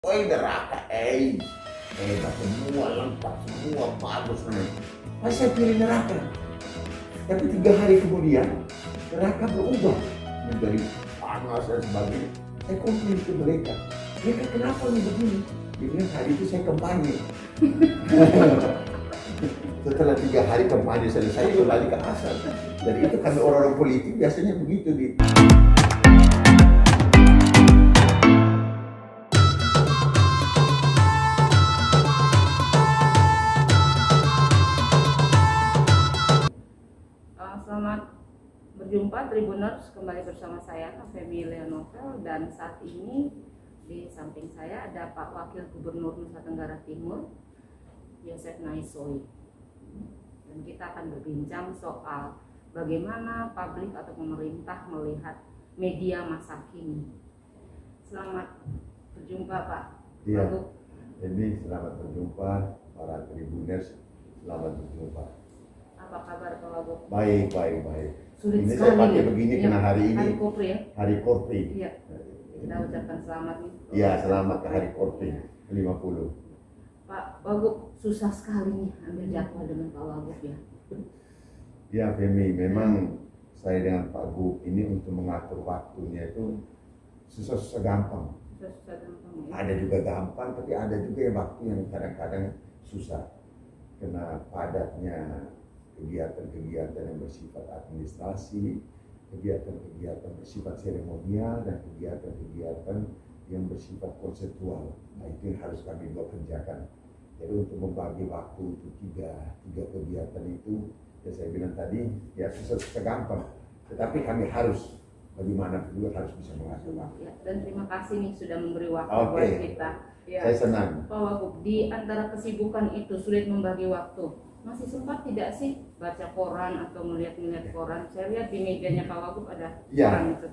Oh neraka, hebat semua, lengkap semua, bagus nih. Pas saya pilih neraka, tapi 3 hari kemudian neraka berubah menjadi panas dan sebagainya. Saya komplain ke mereka kenapa nih begini? Dia bilang hari itu saya kampanye. Setelah 3 hari kampanye selesai kembali ke asal. Dan itu kami orang-orang politik biasanya begitu di. Selamat berjumpa Tribuners, kembali bersama saya Feby Leonovel, dan saat ini di samping saya ada Pak Wakil Gubernur Nusa Tenggara Timur Yosef Naisohi, dan kita akan berbincang soal bagaimana publik atau pemerintah melihat media masa kini. Selamat berjumpa Pak. Iya, ini selamat berjumpa para Tribuners, selamat berjumpa. Apa kabar Pak Wagub? Baik. Sulit ini sekali saya pakai ya. begini Ya, karena hari ini Hari Kopri ya? Hari Kopri. Iya. Kita ucapkan selamat nih. Iya, selamat ke Hari Kopri 50. Pak Wagub, susah sekali nih ambil jadwal dengan Pak Wagub ya. Ya Femi, memang saya dengan Pak Gub ini untuk mengatur waktunya itu susah gampang. Susah gampang ya. Ada juga gampang, tapi ada juga yang waktu yang kadang-kadang susah. Karena padatnya kegiatan-kegiatan yang bersifat administrasi, kegiatan-kegiatan bersifat seremonial, dan kegiatan-kegiatan yang bersifat konseptual. Nah itu yang harus kami dua kerjakan. Jadi untuk membagi waktu untuk tiga kegiatan itu, ya saya bilang tadi, ya susah gampang. Tetapi kami harus, bagaimana juga harus bisa mengatur waktu. Ya, dan terima kasih nih sudah memberi waktu Oke. buat kita. Ya. Saya senang. Pak Wagub, di antara kesibukan itu sulit membagi waktu. Masih sempat tidak sih baca koran atau melihat koran? Saya lihat di mejanya Pak Wagub ada koran itu.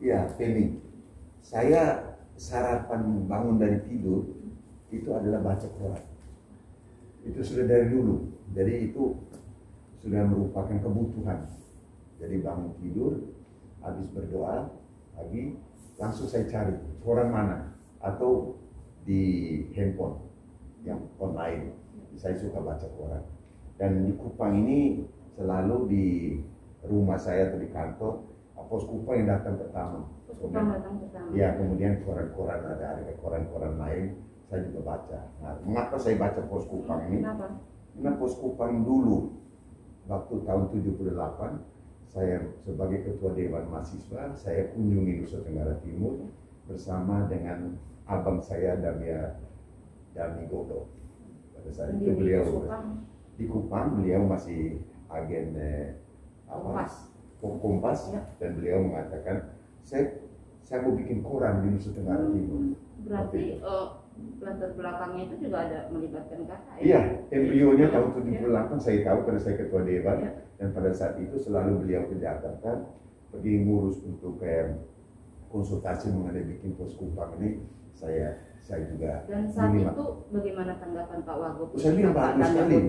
Ya, Femi. Saya sarapan bangun dari tidur itu adalah baca koran. Itu sudah dari dulu. Jadi itu sudah merupakan kebutuhan. Jadi bangun tidur, habis berdoa, lagi langsung saya cari koran mana, atau di handphone yang online. Saya suka baca koran. Dan di Kupang ini selalu di rumah saya atau di kantor, pos Kupang yang datang pertama. Pos Kupang datang pertama. Ya, kemudian koran-koran ada koran-koran lain saya juga baca. Nah, mengapa saya baca pos Kupang ini? Kenapa? Karena pos Kupang dulu waktu tahun 78 saya sebagai ketua Dewan Mahasiswa, saya kunjungi Nusa Tenggara Timur bersama dengan abang saya Dami Godo. Pada saat itu beliau di Kupang, beliau masih agen Kompas, ya. Dan beliau mengatakan saya mau bikin koran di Nusa Tenggara Timur. Berarti latar belakangnya itu juga ada melibatkan kakak ya? Iya, embrionya tahun 78 saya tahu karena saya ketua dewan, ya. Dan pada saat itu selalu beliau ke Jakarta pergi ngurus untuk konsultasi mengenai bikin pos Kupang ini. Saya juga. Dan saat itu bagaimana tanggapan Pak Wagub? Saya bilang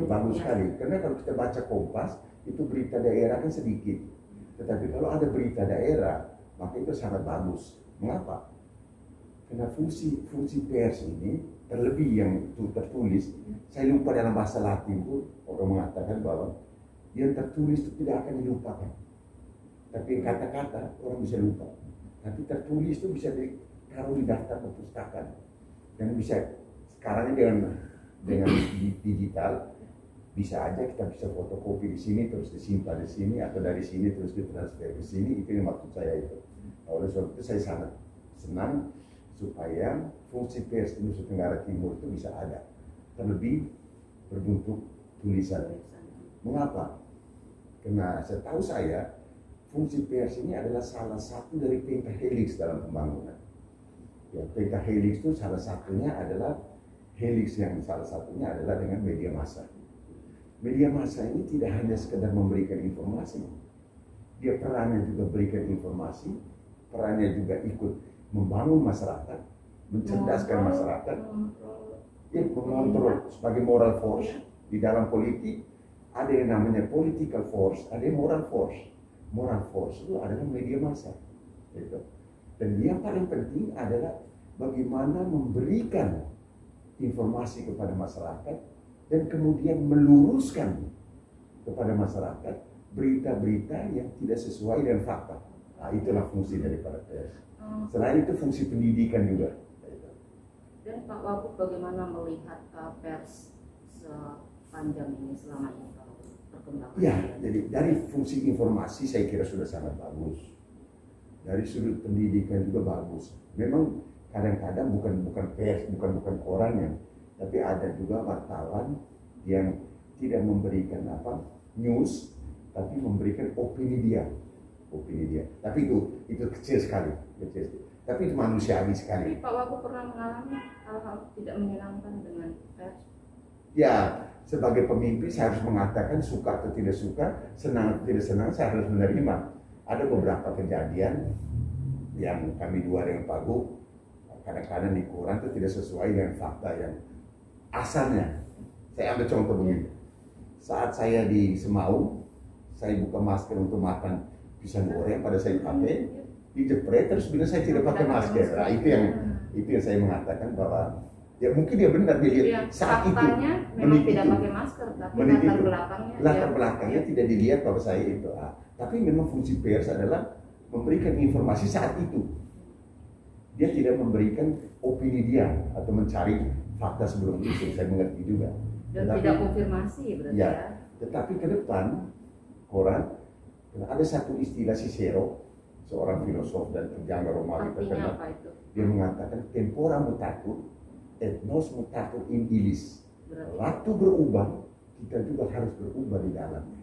bagus sekali. Karena kalau kita baca Kompas itu berita daerah kan sedikit, tetapi kalau ada berita daerah maka itu sangat bagus. Mengapa? Karena fungsi pers ini terlebih yang tertulis. Saya lupa dalam bahasa Latin itu orang mengatakan bahwa yang tertulis itu tidak akan dilupakan. Tapi kata-kata orang bisa lupa. Tapi tertulis itu bisa ditaruh di daftar perpustakaan. Dan bisa sekarang dengan digital bisa aja kita bisa fotokopi di sini terus disimpan di sini, atau dari sini terus ditransfer ke sini. Itu yang maksud saya itu. Oleh sebab itu saya sangat senang supaya fungsi pers di Nusa Tenggara Timur itu bisa ada, terlebih berbentuk tulisan. Mengapa? Karena setahu saya fungsi pers ini adalah salah satu dari pentahelix dalam pembangunan. Ya, pentahelix itu salah satunya adalah helix, yang salah satunya adalah dengan media massa. Media massa ini tidak hanya sekedar memberikan informasi, dia perannya juga berikan informasi, perannya juga ikut membangun masyarakat, mencerdaskan masyarakat, ya, mengontrol sebagai moral force. Di dalam politik ada yang namanya political force, ada yang moral force. Moral force itu adalah media massa, gitu. Dan yang paling penting adalah bagaimana memberikan informasi kepada masyarakat dan kemudian meluruskan kepada masyarakat berita-berita yang tidak sesuai dengan fakta. Nah, itulah fungsi daripada pers. Selain itu fungsi pendidikan juga. Dan Pak Wagub bagaimana melihat pers sepanjang ini selama ini kalau perkembangan? Ya, jadi dari fungsi informasi saya kira sudah sangat bagus. Dari sudut pendidikan juga bagus. Memang kadang-kadang bukan pers, bukan orangnya, tapi ada juga wartawan yang tidak memberikan news, tapi memberikan opini dia. Tapi itu kecil sekali, tapi itu manusiawi sekali. Tapi Pak Wagub pernah mengalami hal-hal tidak menyenangkan dengan pers? Ya, sebagai pemimpin saya harus mengatakan suka atau tidak suka, senang atau tidak senang, saya harus menerima. Ada beberapa kejadian yang kami dua dengan Pak Gub, kadang-kadang di koran itu tidak sesuai dengan fakta yang asalnya. Saya ambil contoh begini. Saat saya di Semau, saya buka masker untuk makan pisang goreng pada saya pakai, dijepret terus bilang saya tidak pakai masker. Nah, itu yang saya mengatakan bahwa ya mungkin dia benar dilihat saat itu memang tidak pakai masker, tapi latar belakangnya tidak dilihat bahwa saya itu. Tapi memang fungsi pers adalah memberikan informasi saat itu. Dia tidak memberikan opini dia atau mencari fakta sebelum itu. Saya mengerti juga. Dan tidak konfirmasi berarti ya. Tetapi ke depan koran ada satu istilah Cicero, seorang filosof dan penjaga Romawi terkenal. Dia mengatakan tempora mutatur et nos mutatur in illis. Waktu berubah, kita juga harus berubah di dalamnya.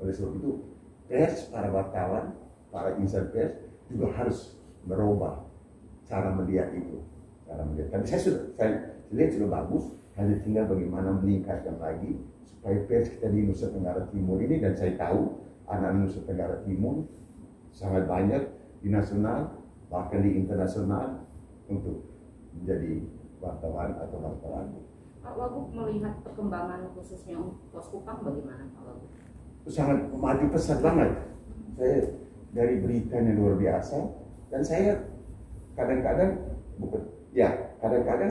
Oleh sebab itu, pers, para wartawan, para insan pers juga harus merubah cara melihat itu. Tapi saya lihat sudah bagus, hanya tinggal bagaimana meningkatkan lagi supaya pers kita di Nusa Tenggara Timur ini, dan saya tahu anak Nusa Tenggara Timur sangat banyak di nasional bahkan di internasional untuk menjadi wartawan atau wartawan. Pak Wagub melihat perkembangan khususnya Pos Kupang bagaimana Pak Wagub? Sangat maju pesat banget. Saya dari beritanya luar biasa, dan saya kadang-kadang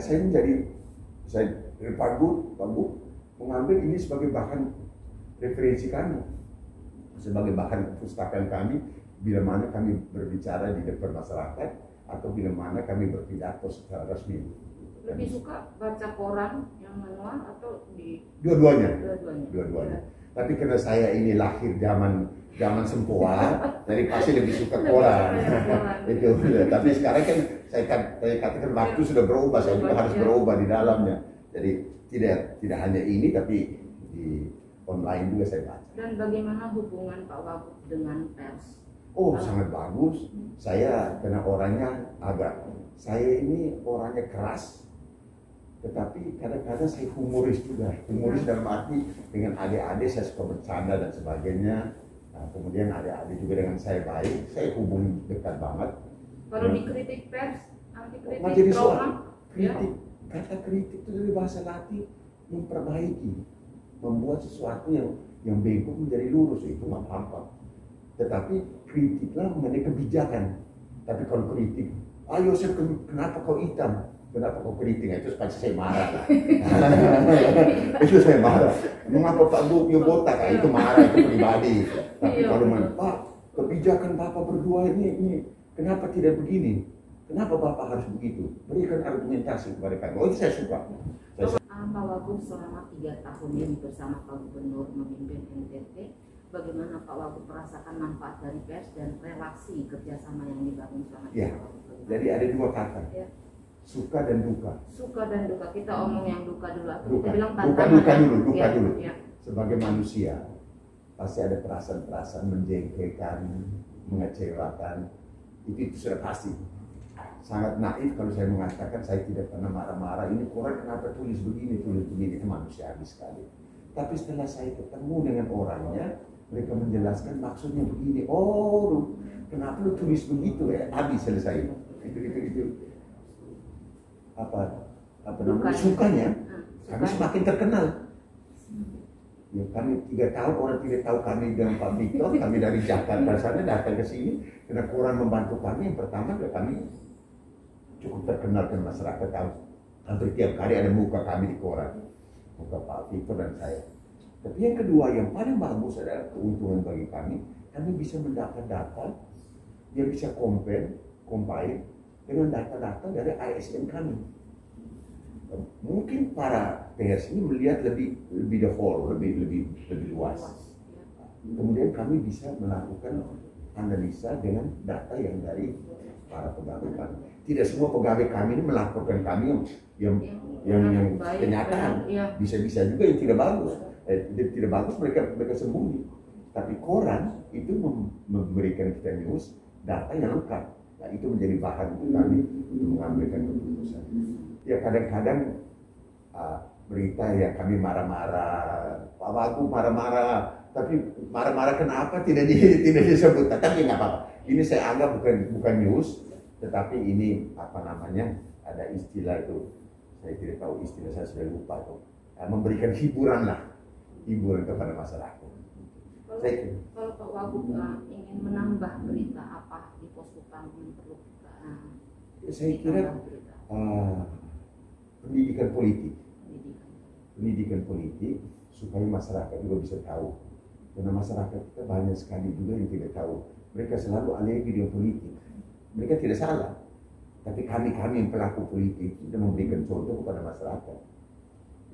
saya dari Pak Gub mengambil ini sebagai bahan referensi kami, sebagai bahan perpustakaan kami bila mana kami berbicara di depan masyarakat atau bila mana kami berpidato secara resmi. Lebih suka baca koran yang manual atau di dua-duanya. Ya. Tapi karena saya ini lahir zaman sempoa, jadi pasti lebih suka koran. Itu. Tapi sekarang kan saya katakan waktu sudah berubah, saya juga harus berubah di dalamnya. Jadi tidak hanya ini, tapi di online juga saya baca. Dan bagaimana hubungan Pak Wagub dengan pers? Oh, sangat bagus. Saya karena saya ini orangnya keras, tetapi kadang-kadang saya humoris juga. Humoris dalam arti dengan adik-adik saya suka bercanda dan sebagainya. Nah, kemudian adik-adik juga dengan saya baik, saya hubungi dekat banget. Kalau dikritik pers, anti kritik, jadi trauma, kritik. Kata kritik itu dari bahasa Latin memperbaiki, membuat sesuatu yang bengkok menjadi lurus, itu nggak apa-apa. Tetapi kritiklah mengenai kebijakan. Tapi kalau kritik, ayo kenapa kau hitam? Kenapa kau kritik? Itu pasti saya marah lah. Itu saya marah. Mengapa Pak Gub botak? Itu marah, itu pribadi. Tapi kalau Pak, kebijakan Bapak berdua ini kenapa tidak begini? Kenapa Bapak harus begitu? Berikan argumentasi kepada kami. Oh, itu saya suka. Pak Wagub selama 3 tahun ini bersama Pak Gubernur memimpin NTT, bagaimana Pak Wagub merasakan manfaat dari pers dan relasi kerjasama yang dibangun selama ini? Jadi ada dua kata, suka dan duka. Suka dan duka, kita omong yang duka dulu. Duka. Kita bilang Duka dulu. Sebagai manusia pasti ada perasaan-perasaan menjengkelkan, mengecewakan. Itu sudah pasti. Sangat naif kalau saya mengatakan saya tidak pernah marah-marah. Ini orang kenapa tulis begini, itu manusiawi sekali. Tapi setelah saya ketemu dengan orangnya, mereka menjelaskan maksudnya begini. Oh, kenapa lu tulis begitu ya? Habis selesai. Itu. Apa namanya? Sukanya. Kami semakin terkenal. Ya, kami 3 tahun orang tidak tahu kami dengan Pak Victor. Kami dari Jakarta sana datang ke sini karena kurang membantu kami. Yang pertama kami cukup terkenal ke masyarakat. Hampir tiap hari ada muka kami di koran, muka Pak Victor dan saya. Tapi yang kedua, yang paling bagus adalah keuntungan bagi kami bisa mendapat data yang bisa compile dengan data-data dari ASN kami. Mungkin para pers ini melihat lebih the whole, lebih luas. Kemudian kami bisa melakukan analisa dengan data yang dari para pegawai kami. Tidak semua pegawai kami ini melaporkan kami yang kenyataan. Bisa-bisa juga yang tidak bagus. Tidak bagus mereka sembunyi. Tapi koran itu memberikan kita news data yang lengkap. Nah, itu menjadi bahan untuk kami untuk mengambilkan keputusan. Ya kadang-kadang berita ya kami marah-marah, Pak Wagub marah-marah, tapi marah-marah kenapa tidak disebut? Tapi nggak apa-apa. Ini saya anggap bukan news, tetapi ini ada istilah itu, saya tidak tahu istilah, saya sudah lupa tuh. Memberikan hiburan kepada masyarakat. Kalau Pak Wagub ingin menambah berita apa di Poskupang yang perlu kita saya kira pendidikan politik supaya masyarakat juga bisa tahu, karena masyarakat kita banyak sekali juga yang tidak tahu. Mereka selalu alergi dengan politik. Mereka tidak salah, tapi kami yang pelaku politik kita memberikan contoh kepada masyarakat.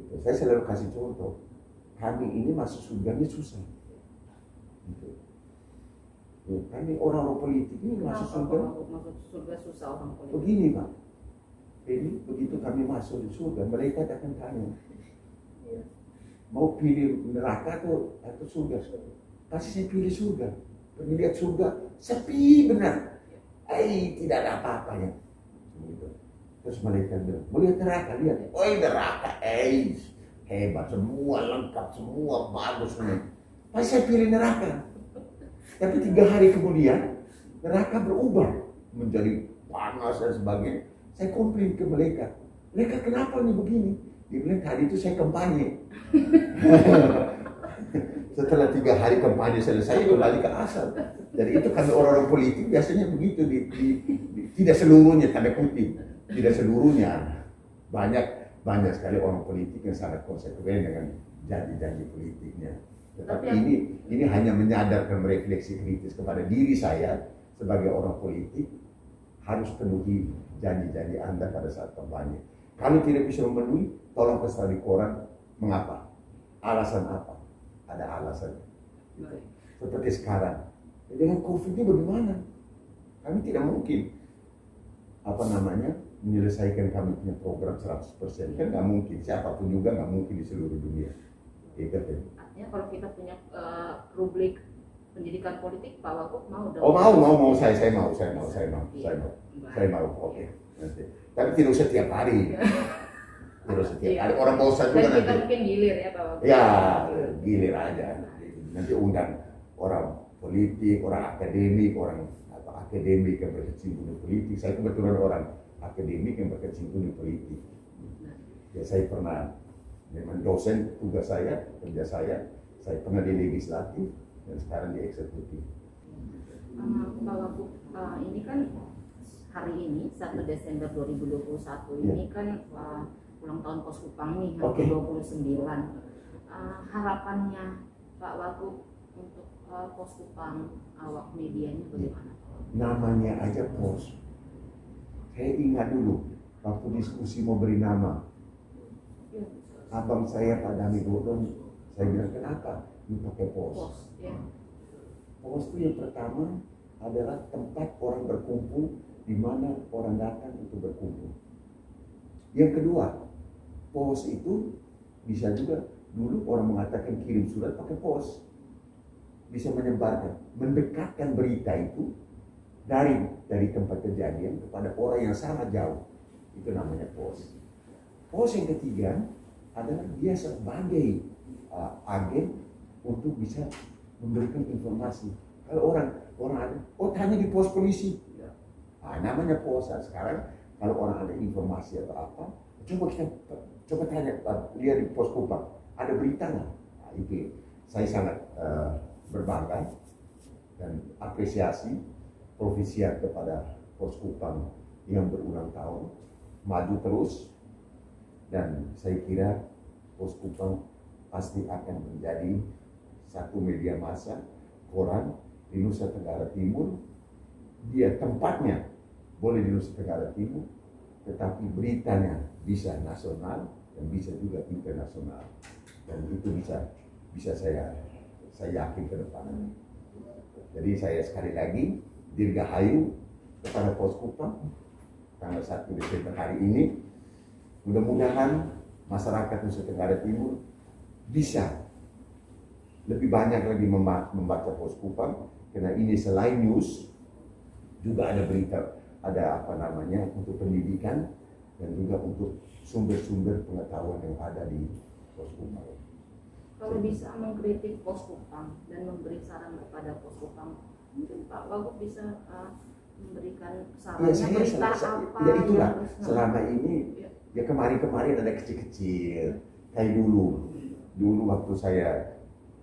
Gitu. Saya selalu kasih contoh, kami ini masuk surganya susah. Gitu. Kami orang politik ini masuk surga susah orang politik. Begini Pak, ini begitu kami masuk di surga, mereka akan tanya, mau pilih neraka atau surga? Pasti saya pilih surga. Lihat surga sepi benar, tidak ada apa-apanya. Gitu. Terus mereka bilang, melihat neraka, lihat, neraka, hebat, semua lengkap, semua bagus semua. Pasti saya pilih neraka. Tapi 3 hari kemudian neraka berubah menjadi panas dan sebagainya. Saya komplain ke mereka kenapa nih begini? Dia bilang tadi itu saya kampanye. Setelah 3 hari kampanye selesai kembali ke asal. Jadi itu kami orang-orang politik biasanya begitu. Tidak seluruhnya, tanda kutip, tidak seluruhnya. Banyak sekali orang politik yang sangat konsekuen dengan janji-janji politiknya. Tetapi ini hanya menyadarkan, merefleksi kritis kepada diri saya sebagai orang politik, harus penuhi janji-janji Anda pada saat kampanye. Kalau tidak bisa memenuhi, tolong kasih di koran. Mengapa? Alasan apa? Ada alasan. Seperti sekarang. Dengan COVID ini bagaimana? Kami tidak mungkin menyelesaikan kami punya program 100%. Kan nggak mungkin. Siapapun juga nggak mungkin di seluruh dunia. Artinya kalau kita punya rubrik pendidikan politik, Pak Wagub mau dong? Mau. Saya mau. Oke. Nanti. Tapi tidak usah tiap hari. Ada orang bosan juga nanti. Kita mungkin gilir ya Pak Wagub. Ya, gilir aja. Nanti undang orang politik, orang akademik, yang berkecimpung di politik. Saya kebetulan orang akademik yang berkecimpung di politik. Ya, saya pernah memang dosen kerja saya pernah di legislatif dan sekarang di eksekutif. Pak Wagub, ini kan hari ini 1 Desember 2021 ini kan ulang tahun Poskupang nih, hari 29. Harapannya Pak Wagub untuk Poskupang, awak medianya bagaimana? Namanya aja pos. Saya ingat dulu waktu diskusi mau beri nama. Abang saya Pak Dami Godon, saya bilang kenapa ini pakai pos? Pos itu yang pertama adalah tempat orang berkumpul, di mana orang datang untuk berkumpul. Yang kedua, pos itu bisa juga dulu orang mengatakan kirim surat pakai pos, bisa menyebarkan, mendekatkan berita itu dari tempat kejadian kepada orang yang sangat jauh. Itu namanya pos. Pos yang ketiga adalah dia sebagai agen untuk bisa memberikan informasi. Kalau orang ada, tanya di pos polisi, namanya pos. Sekarang kalau orang ada informasi atau apa, coba tanya, lihat di pos Kupang, ada berita nggak? Itu saya sangat berbangga dan apresiasi Provisiat kepada pos Kupang yang berulang tahun, maju terus, dan saya kira Pos Kupang pasti akan menjadi satu media massa, koran di Nusa Tenggara Timur. Dia tempatnya boleh di Nusa Tenggara Timur, tetapi beritanya bisa nasional dan bisa juga internasional, dan itu bisa saya yakin ke depannya. Jadi saya sekali lagi dirgahayu kepada Pos Kupang tanggal 1 Desember hari ini. Mudah-mudahan masyarakat Nusa Tenggara Timur bisa lebih banyak lagi membaca Pos Kupang, karena ini selain news juga ada berita, ada untuk pendidikan dan juga untuk sumber-sumber pengetahuan yang ada di Pos Kupang. Kalau bisa mengkritik Pos Kupang dan memberi saran kepada Pos Kupang, mungkin Pak Wagub bisa memberikan sarannya, berita apa ya itulah yang harus selama ini ya kemarin ada kecil-kecil kayak dulu waktu saya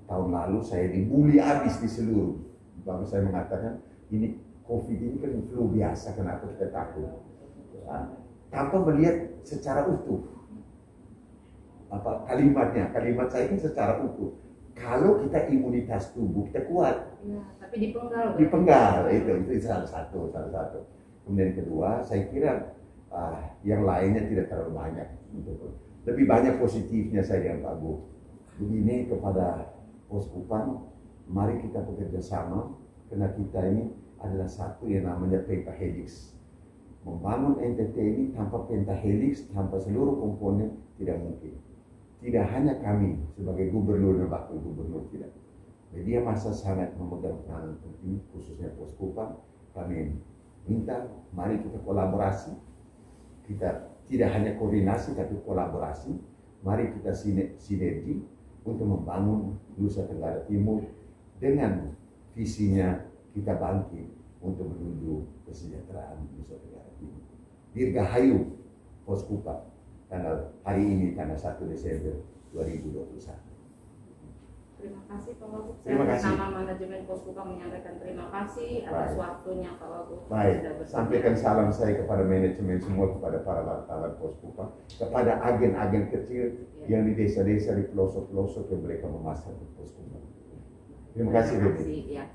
tahun lalu saya dibully habis di seluruh, bahwa saya mengatakan ini COVID ini kan flu biasa, kenapa kita takut, tanpa melihat secara utuh kalimat saya kan secara utuh. Kalau kita imunitas tubuh kita kuat, ya, tapi dipenggal itu salah satu. Kemudian kedua, saya kira yang lainnya tidak terlalu banyak. Lebih banyak positifnya saya dengan Pak Bu. Begini kepada Pos Kupang, mari kita bekerja sama, karena kita ini adalah satu yang namanya pentahelix. Membangun NTT ini tanpa pentahelix, tanpa seluruh komponen tidak mungkin. Tidak hanya kami sebagai gubernur dan wakil gubernur, tidak. Media massa sangat memegang peranan penting, khususnya Pos Kupang. Kami minta, mari kita kolaborasi. Kita tidak hanya koordinasi, tapi kolaborasi. Mari kita sinergi untuk membangun Nusa Tenggara Timur dengan visinya kita bangkit untuk menuju kesejahteraan Nusa Tenggara Timur. Dirgahayu Pos Kupang hari ini tanggal 1 Desember 2021. Terima kasih Pak Wagub. Terima kasih. Nama manajemen Pos Kupang menyampaikan terima kasih atas waktunya Pak Wagub. Baik, sampaikan salam saya kepada manajemen semua, kepada para wartawan Pos Kupang, kepada agen-agen kecil yang di desa-desa, di pelosok-pelosok yang mereka memasarkan Pos Kupang. Terima kasih. Ya.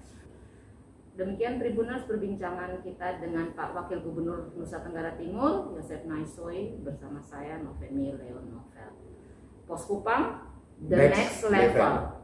Demikian Tribuners perbincangan kita dengan Pak Wakil Gubernur Nusa Tenggara Timur, Yosef Naisoy, bersama saya Novemi Leon Novel. Pos Kupang, the next level.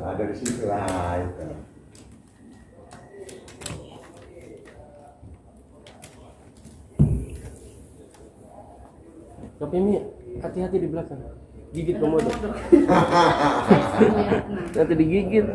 Ada di situ lah itu. Tapi ini hati-hati di belakang. Gigit komodo. Nanti digigit.